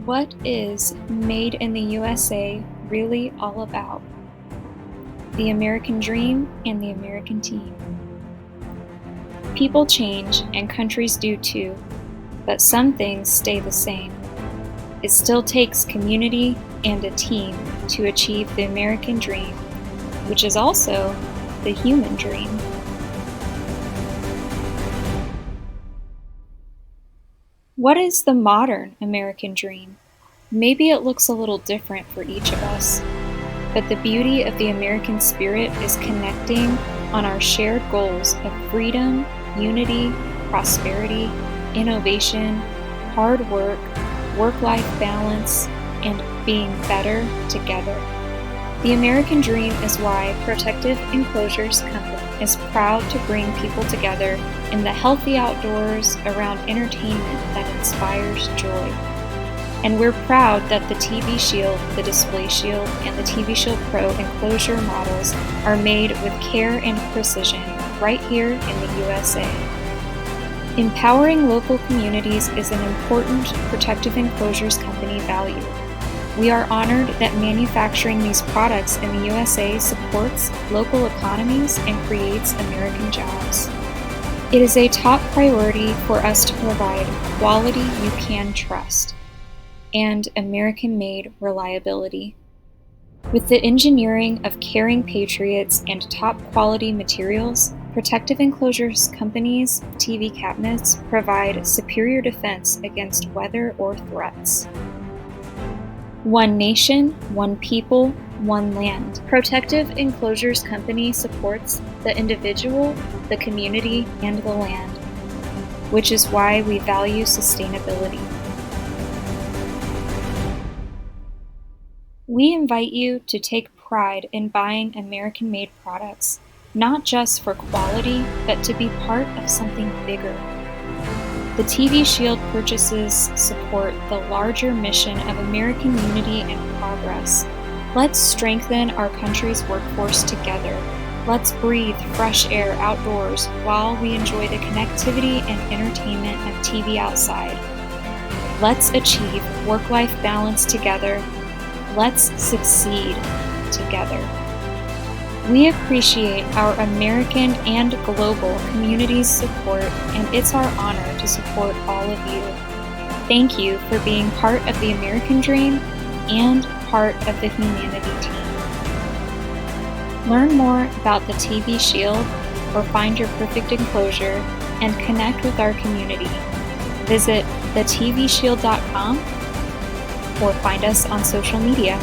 What is Made in the USA really all about? The American dream and the American team. People change and countries do too, but some things stay the same. It still takes community and a team to achieve the American dream, which is also the human dream. What is the modern American dream? Maybe it looks a little different for each of us, but the beauty of the American spirit is connecting on our shared goals of freedom, unity, prosperity, innovation, hard work, work-life balance, and being better together. The American dream is why Protective Enclosures Company is proud to bring people together in the healthy outdoors around entertainment that inspires joy. And we're proud that the TV Shield, the Display Shield, and the TV Shield Pro enclosure models are made with care and precision right here in the USA. Empowering local communities is an important Protective Enclosures Company value. We are honored that manufacturing these products in the USA supports local economies and creates American jobs. It is a top priority for us to provide quality you can trust and American-made reliability. With the engineering of caring patriots and top-quality materials, Protective Enclosures Company's TV cabinets provide superior defense against weather or threats. One nation, one people, one land. Protective Enclosures Company supports the individual, the community, and the land, which is why we value sustainability. We invite you to take pride in buying American-made products, not just for quality, but to be part of something bigger. The TV Shield purchases support the larger mission of American unity and progress. Let's strengthen our country's workforce together. Let's breathe fresh air outdoors while we enjoy the connectivity and entertainment of TV outside. Let's achieve work-life balance together. Let's succeed together. We appreciate our American and global community's support, and it's our honor to support all of you. Thank you for being part of the American dream and part of the humanity team. Learn more about the TV Shield or find your perfect enclosure and connect with our community. Visit thetvshield.com or find us on social media.